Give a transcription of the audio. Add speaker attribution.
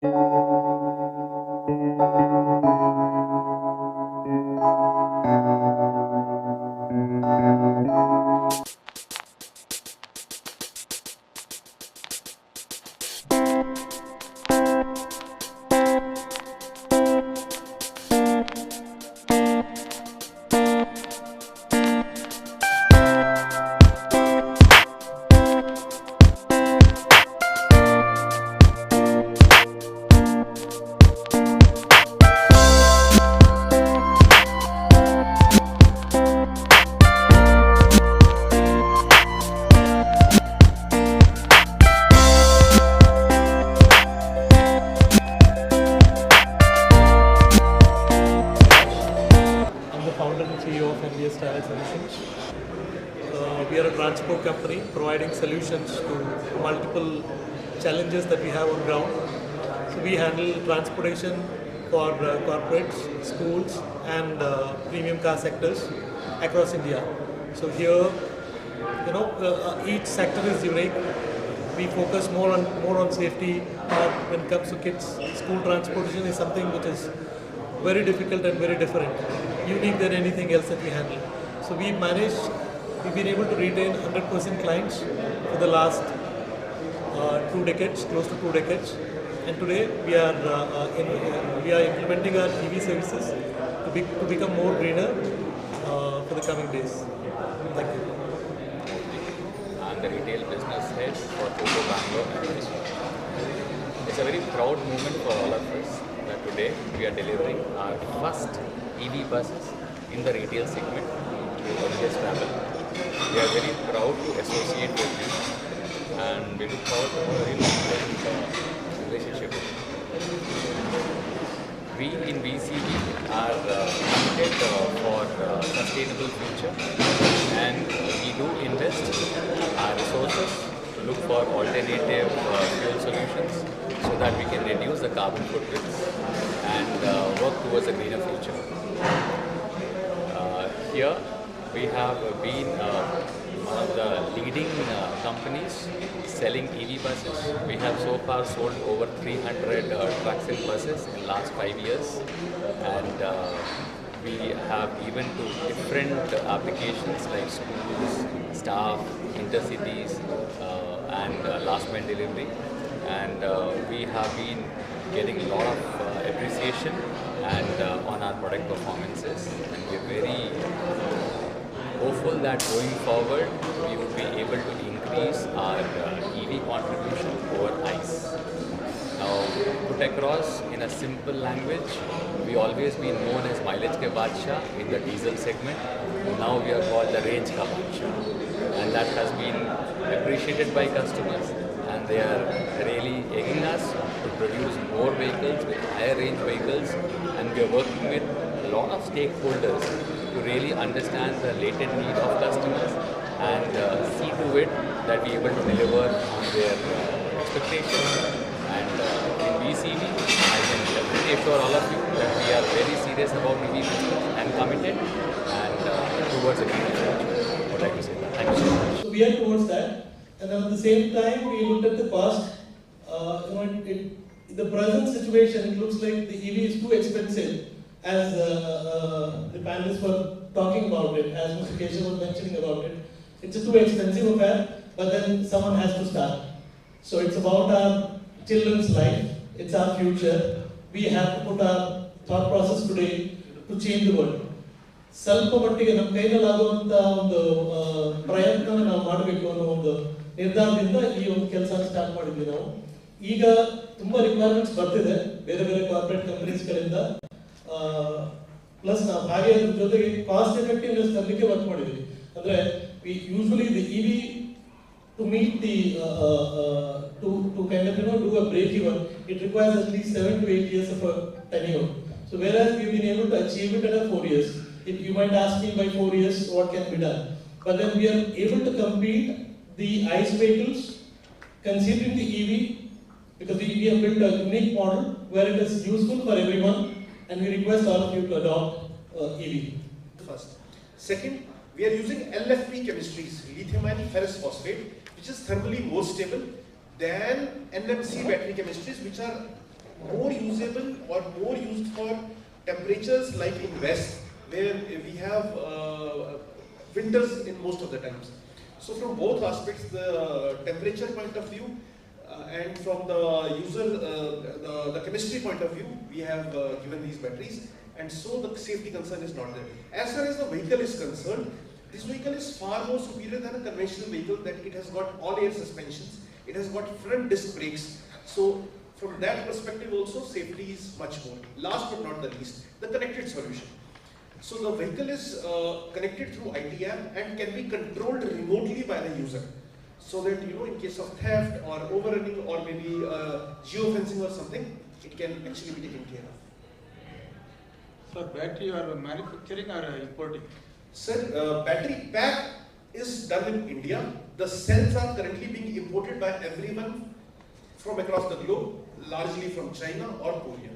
Speaker 1: I'm the founder and CEO of MBS Tire Solutions. We are a transport company providing solutions to multiple challenges that we have on ground. So we handle transportation for corporates, schools, and premium car sectors across India. So here, each sector is unique. We focus more on safety. When it comes to kids, school transportation is something which is very difficult and very different, unique than anything else that we handle. So we've been able to retain 100% clients for the last 2 decades, close to 2 decades. And today we are implementing our EV services to become more greener for the coming days. Thank you.
Speaker 2: I'm the retail business head for Toto Bangalore. It's a very proud moment for all of us that today we are delivering our first EV buses in the retail segment to Origins Travel. We are very proud to associate with you and we look forward to a very long relationship with you. We in VCB are committed for sustainable future and we do invest our resources to look for alternative fuel solutions so that we can reduce the carbon footprints and work towards a greener future. Here we have been one of the leading companies selling EV buses. We have so far sold over 300 trucks and buses in the last 5 years, and we have even to different applications like schools, staff, intercities, and last mile delivery. And we have been getting a lot of appreciation and on our product performances, and we are very hopeful that going forward we would be able to increase our EV contribution over ICE. Now, put across in a simple language, we always been known as mileage ke Badshah in the diesel segment. Now we are called the range ka Badshah, and that has been appreciated by customers, and they are really egging us to produce more vehicles with higher range vehicles, and we are working with a lot of stakeholders to really understand the latent need of customers and see to it that we are able to deliver on their expectations. And in VCB, I can definitely assure all of you that we are very serious about EV business and committed and towards a greener future. I would like to say that. Thank you so much.
Speaker 1: So we are towards that, and at the same time we looked at the cost. In the present situation, it looks like the EV is too expensive, as the panelists were talking about it, as Mr. Keshav was mentioning about it. It's a too expensive affair, but then someone has to start. So it's about our children's life, it's our future. We have to put our thought process today to change the world. ಸ್ವಲ್ಪ ಮಟ್ಟಿಗೆ ನಮ್ಮ ಕೈನಲ್ಲಾಗುವಂಥ ಒಂದು ಪ್ರಯತ್ನವನ್ನು ನಾವು ಮಾಡಬೇಕು ಅನ್ನೋ ಒಂದು ನಿರ್ಧಾರದಿಂದ ಈ ಒಂದು ಕೆಲಸ ಸ್ಟಾರ್ಟ್ ಮಾಡಿದ್ವಿ ನಾವು. ಈಗ ತುಂಬಾ ರಿಕ್ವೈರ್ಮೆಂಟ್ಸ್ ಬರ್ತಿದೆ ಬೇರೆ ಬೇರೆ ಕಾರ್ಪೊರೇಟ್ ಕಂಪನೀಸ್ಗಳಿಂದ. ಪ್ಲಸ್ ನಾವು ಹಾಗೆ ಅದ್ರ ಜೊತೆಗೆ ಕಾಸ್ಟ್ ಎಫೆಕ್ಟಿವ್ನೆಸ್ ತರಲಿಕ್ಕೆ ವರ್ಕ್ ಮಾಡಿದ್ವಿ. ಅಂದ್ರೆ usually the EV to meet the to kind of do a break even, it requires at least 7 to 8 years of a tenure. So whereas we've been able to achieve it in 4 years, if you might ask me by 4 years what can be done, but then we are able to compete the ICE vehicles considering the EV, because we have built a unique model where it is useful for everyone, and we request all of you to adopt EV.
Speaker 3: First. Second, we are using LFP chemistries, lithium ion ferrous phosphate, which is thermally more stable than NMC battery chemistries, which are more usable or more used for temperatures like in West, where we have winters in most of the times. So from both aspects, the temperature point of view and from the user, the chemistry point of view, we have given these batteries, and so the safety concern is not there. As far as the vehicle is concerned, this vehicle is far more superior than a conventional vehicle, that it has got all air suspensions, it has got front disc brakes. So from that perspective also, safety is much more. Last but not the least, the connected solution. So the vehicle is connected through ITM and can be controlled remotely by the user. So that, you know, in case of theft or overrunning or maybe geofencing or something, it can actually be taken care of.
Speaker 4: Sir, battery you are manufacturing or importing?
Speaker 3: Sir, battery pack is done in India. The cells are currently being imported by everyone from across the globe, largely from China or Korea.